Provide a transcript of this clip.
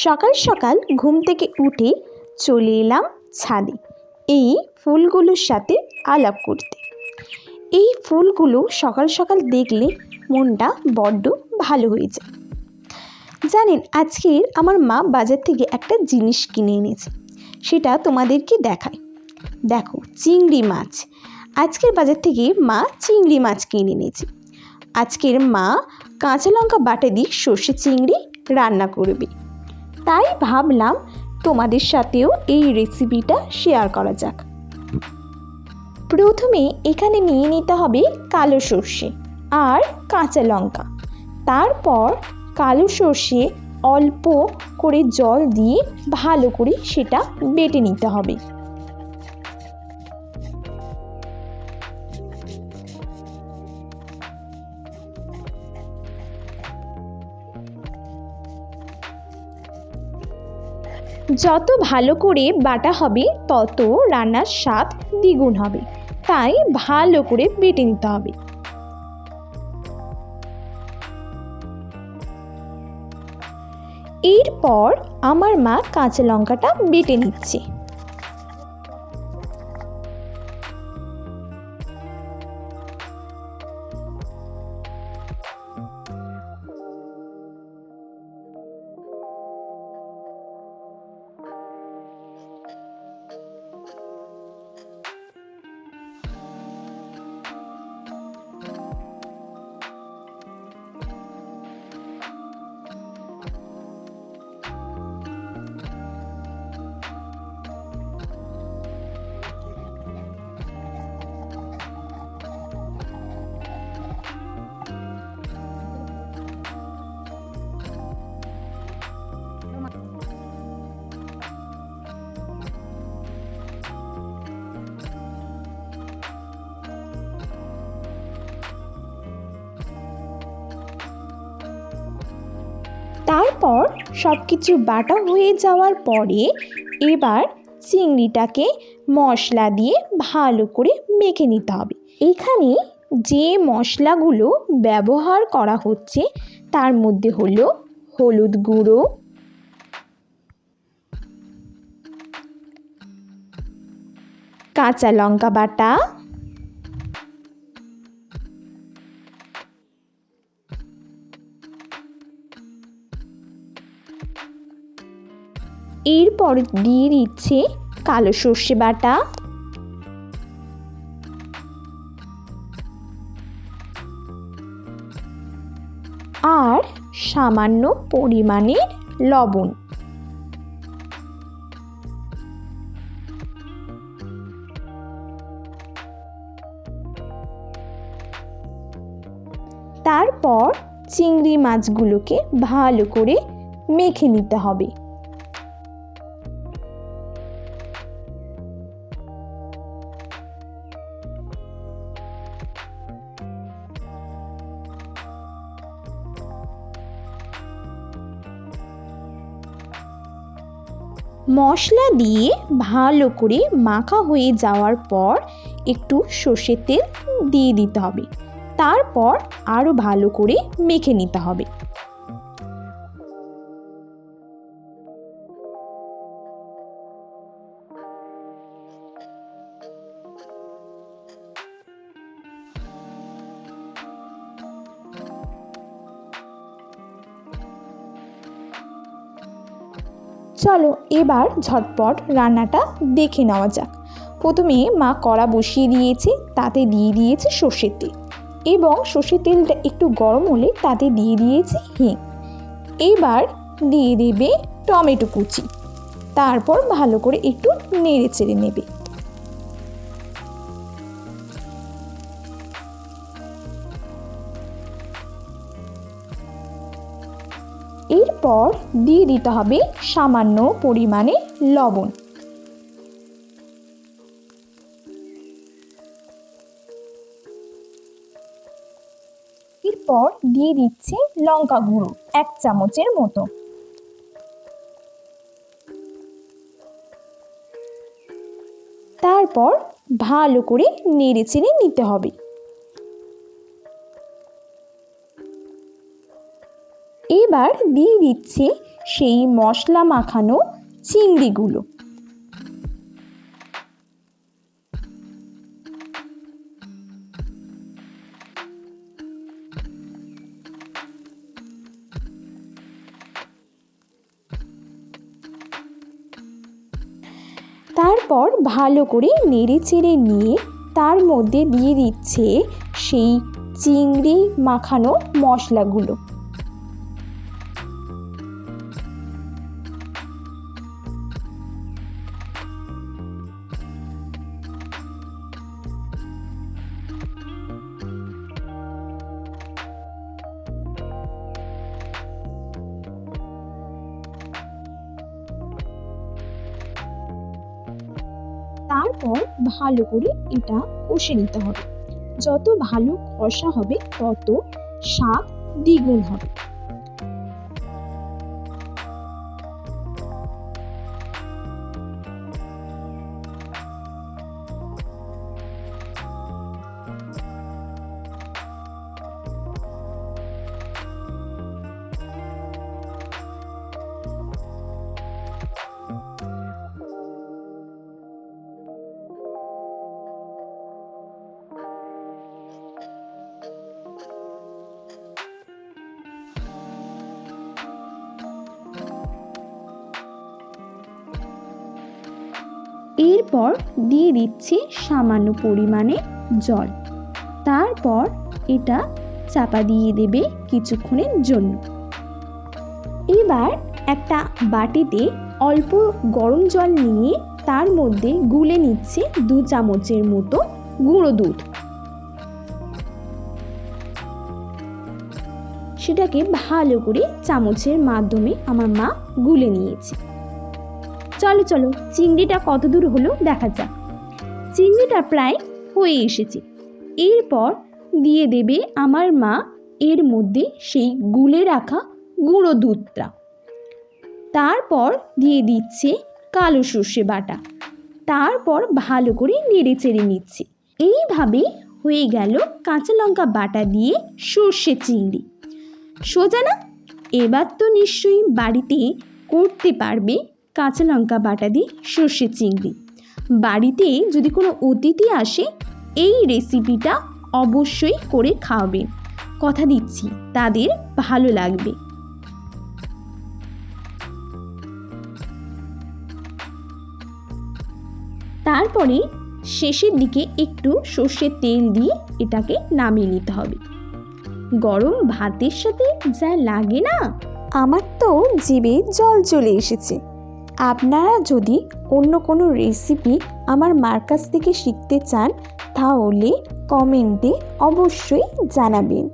সকাল সকাল ঘুম থেকে উঠে চলে এলাম ছাদে এই ফুলগুলোর সাথে আলাপ করতে। এই ফুলগুলো সকাল সকাল দেখলে মনটা বড্ড ভালো হয়ে যায়। জানেন, আজকের আমার মা বাজার থেকে একটা জিনিস কিনে এনেছে, সেটা তোমাদেরকে দেখায়। দেখো, চিংড়ি মাছ। আজকের বাজার থেকে মা চিংড়ি মাছ কিনে এনেছে। আজকের মা কাঁচা লঙ্কা বাটা দিয়ে সর্ষে চিংড়ি রান্না করবে। তাই ভাবলাম তোমাদের সাথেও এই রেসিপিটা শেয়ার করা যাক। প্রথমে এখানে নিয়ে নিতে হবে কালো সর্ষে আর কাঁচা লঙ্কা। তারপর কালো সর্ষে অল্প করে জল দিয়ে ভালো করে সেটা বেটে নিতে হবে। যত ভালো করে বাটা হবে তত রান্নার স্বাদ দ্বিগুণ হবে, তাই ভালো করে বেটে নিতে হবে। এরপর আমার মা কাঁচা লঙ্কাটা বেটে নিচ্ছে। তারপর সব কিছু বাটা হয়ে যাওয়ার পরে এবার চিংড়িটাকে মশলা দিয়ে ভালো করে মেখে নিতে হবে। এখানে যে মশলাগুলো ব্যবহার করা হচ্ছে তার মধ্যে হলো হলুদ গুঁড়ো, কাঁচা লঙ্কা বাটা, এরপর দিয়ে দিচ্ছে কালো সর্ষে বাটা, আর সামান্য পরিমাণের লবণ। তারপর চিংড়ি মাছগুলোকে ভালো করে মেখে নিতে হবে। মশলা দিয়ে ভালো করে মাখা হয়ে যাওয়ার পর একটু সর্ষের তেল দিয়ে দিতে হবে। তারপর আরও ভালো করে মেখে নিতে হবে। চলো এবার ঝটপট রান্নাটা দেখে নেওয়া যাক। প্রথমে মা কড়া বসিয়ে দিয়েছে, তাতে দিয়ে দিয়েছে সর্ষের তেল, এবং সর্ষের তেলটা একটু গরম হলে তাতে দিয়ে দিয়েছে হিং। এবার দিয়ে দেবে টমেটো কুচি, তারপর ভালো করে একটু নেড়ে চেড়ে নেবে। এরপর দিয়ে দিতে হবে সামান্য পরিমাণে লবণ। এরপর দিয়ে দিচ্ছে লঙ্কা গুঁড়ো 1 চামচের মতো। তারপর ভালো করে নেড়ে চেড়ে নিতে হবে। এবার দিয়ে দিচ্ছে সেই মশলা মাখানো চিংড়িগুলো। তারপর ভালো করে নেড়ে চেড়ে নিয়ে তার মধ্যে দিয়ে দিচ্ছে সেই চিংড়ি মাখানো মশলাগুলো। তারপর ভালো করে এটা কষে নিতে হবে। যত ভালো কষা হবে তত স্বাদ দ্বিগুণ হবে। এরপর দিয়ে দিচ্ছি সামান্য পরিমাণে জল। তারপর এটা চাপা দিয়ে দেবে কিছুক্ষণের জন্য। এবার একটা বাটিতে অল্প গরম জল নিয়ে তার মধ্যে গুলে নিচ্ছে 2 চামচের মতো গুঁড়ো দুধ। সেটাকে ভালো করে চামচের মাধ্যমে আমার মা গুলে নিয়েছে। চলো চলো চিংড়িটা কত দূর হলো দেখা যাক। চিংড়িটা প্রায় হয়ে এসেছে। এরপর দিয়ে দেবে আমার মা এর মধ্যে সেই গুলে রাখা গুঁড়ো দুধটা। তারপর দিয়ে দিচ্ছে কালো সর্ষে বাটা। তারপর ভালো করে নেড়ে চেড়ে নিচ্ছে। এইভাবে হয়ে গেল কাঁচা লঙ্কা বাটা দিয়ে সর্ষে চিংড়ি। সোজা না? এবার তো নিশ্চয়ই বাড়িতে করতে পারবে কাঁচা লঙ্কা বাটা দিয়ে সর্ষে চিংড়ি। বাড়িতে যদি কোনো অতিথি আসে এই রেসিপিটা অবশ্যই করে খাওয়াবেন। কথা দিচ্ছি তাদের ভালো লাগবে। তারপরে শেষের দিকে একটু সর্ষের তেল দিয়ে এটাকে নামিয়ে নিতে হবে। গরম ভাতের সাথে যা লাগে না, আমার তো জিভে জল চলে এসেছে। আপনারা যদি অন্য কোনো রেসিপি আমার মার কাছ থেকে শিখতে চান তাহলে কমেন্টে অবশ্যই জানাবেন।